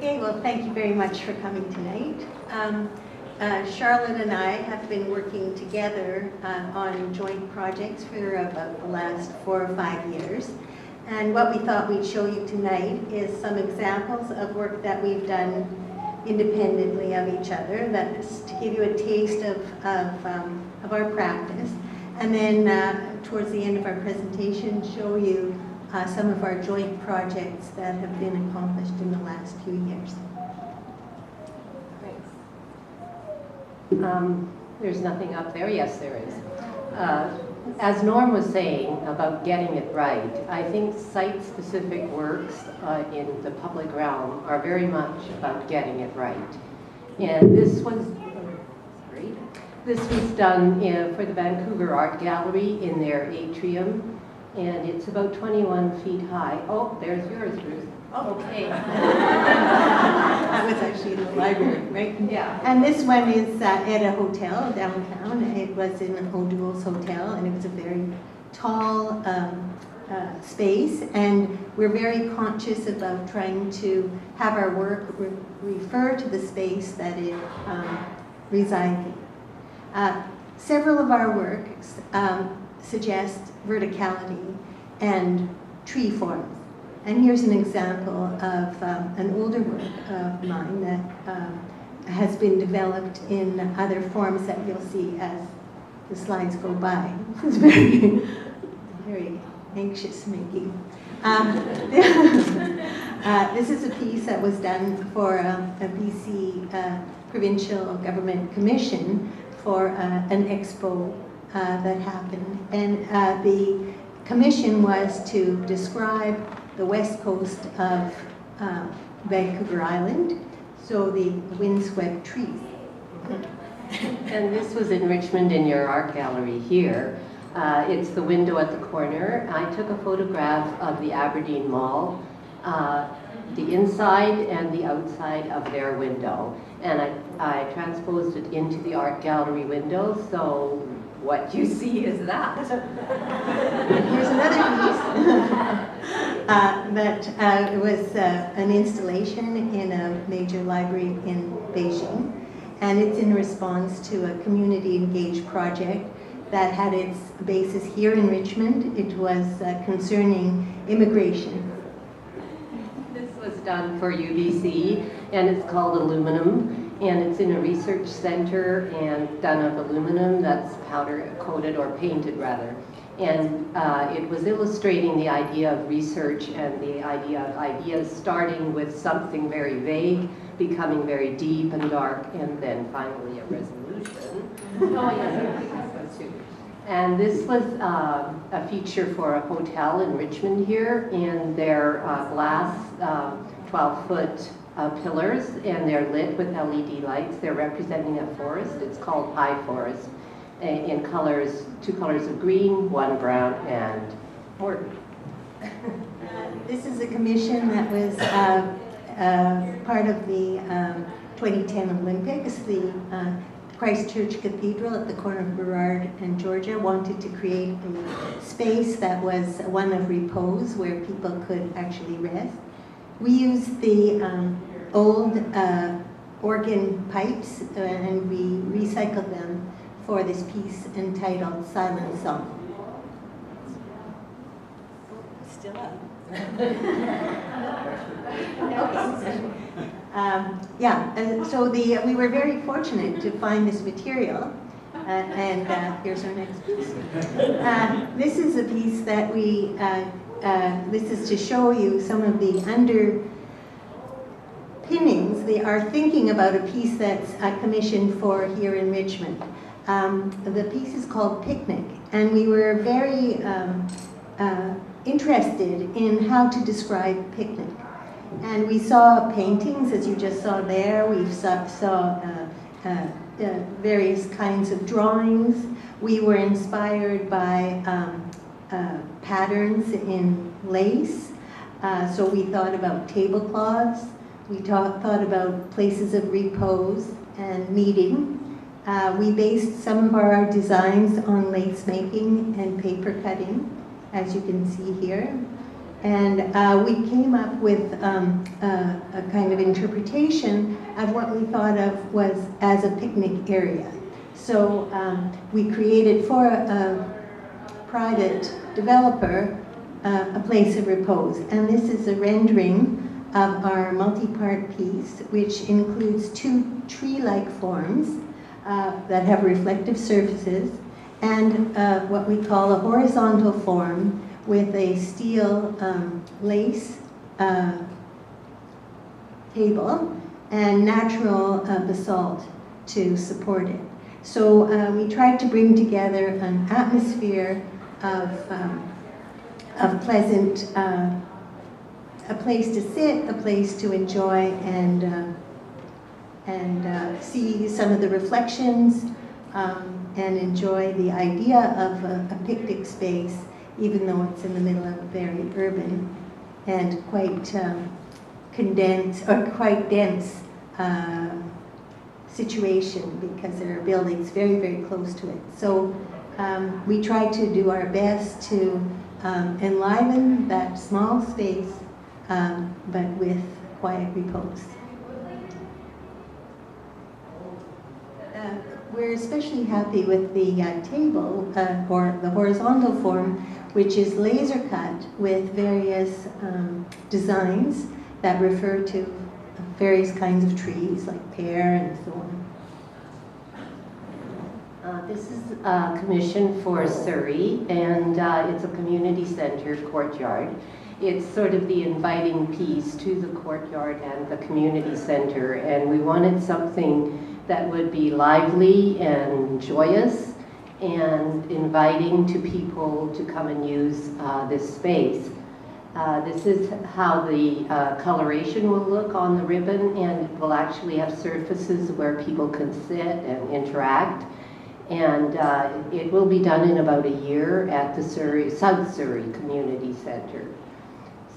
Okay, well, thank you very much for coming tonight. Charlotte and I have been working together on joint projects for about the last 4 or 5 years. And what we thought we'd show you tonight is some examples of work that we've done independently of each other. That's to give you a taste of our practice. And then towards the end of our presentation, show you some of our joint projects that have been accomplished in the last few years. Thanks. There's nothing up there. Yes, there is. As Norm was saying about getting it right, I think site-specific works in the public realm are very much about getting it right. And this was done for the Vancouver Art Gallery in their atrium, and it's about 21 feet high. Oh, there's yours, Ruth. Oh, okay. That was actually in the library, right? Yeah. And this one is at a hotel downtown. It was in O'Doul's Hotel, and it was a very tall space. And we're very conscious about trying to have our work refer to the space that it resides in. Several of our works suggest verticality and tree forms. And here's an example of an older work of mine that has been developed in other forms that you'll see as the slides go by. It's very, very anxious making. This is a piece that was done for a BC Provincial Government Commission for an expo that happened. And the commission was to describe the west coast of Vancouver Island, so the windswept trees. And this was in Richmond in your art gallery here. It's the window at the corner. I took a photograph of the Aberdeen Mall, the inside and the outside of their window. And I transposed it into the art gallery window, so what you see is that. Here's another piece that was an installation in a major library in Beijing. And it's in response to a community engaged project that had its basis here in Richmond. It was concerning immigration. This was done for UBC, and it's called Aluminum. And it's in a research center and done of aluminum that's powder coated or painted rather. And it was illustrating the idea of research and the idea of ideas starting with something very vague, becoming very deep and dark, and then finally a resolution. Oh yes, too. And this was a feature for a hotel in Richmond here, and their glass 12-foot pillars, and they're lit with LED lights. They're representing a forest. It's called High Forest, in colors, 2 colors of green, 1 brown, and orange. This is a commission that was part of the 2010 Olympics. The Christchurch Cathedral at the corner of Burrard and Georgia wanted to create a space that was one of repose where people could actually rest. We used the old organ pipes and we recycled them for this piece entitled Silent Song. Still up. So we were very fortunate to find this material. And here's our next piece. This is a piece that this is to show you some of the underpinnings. They are thinking about a piece that's commissioned for here in Richmond. The piece is called Picnic, and we were very interested in how to describe picnic. And we saw paintings, as you just saw there. We saw various kinds of drawings. We were inspired by patterns in lace. So we thought about tablecloths. We thought about places of repose and meeting. We based some of our designs on lace making and paper cutting, as you can see here. And we came up with a kind of interpretation of what we thought of was as a picnic area. So we created for a private developer a place of repose. And this is a rendering of our multi-part piece, which includes 2 tree-like forms that have reflective surfaces, and what we call a horizontal form with a steel lace table and natural basalt to support it. So we tried to bring together an atmosphere of pleasant, a place to sit, a place to enjoy, and see some of the reflections, and enjoy the idea of a picnic space, even though it's in the middle of a very urban and quite condensed or quite dense situation, because there are buildings very, very close to it. So we try to do our best to enliven that small space, but with quiet repose. We're especially happy with the table, or the horizontal form, which is laser cut with various designs that refer to various kinds of trees, like pear and so on. This is a commission for Surrey, and it's a community center courtyard. It's sort of the inviting piece to the courtyard and the community center, and we wanted something that would be lively and joyous and inviting to people to come and use this space. This is how the coloration will look on the ribbon, and it will actually have surfaces where people can sit and interact. And it will be done in about a year at the South Surrey Community Center.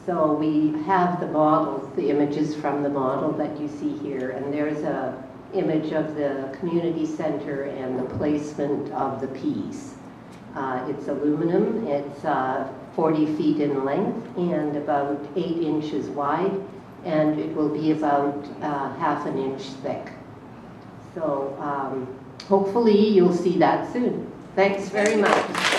So we have the models, the images from the model that you see here, and there's a image of the community center and the placement of the piece. It's aluminum, it's 40 feet in length and about 8 inches wide, and it will be about half an inch thick. So hopefully you'll see that soon. Thanks very much.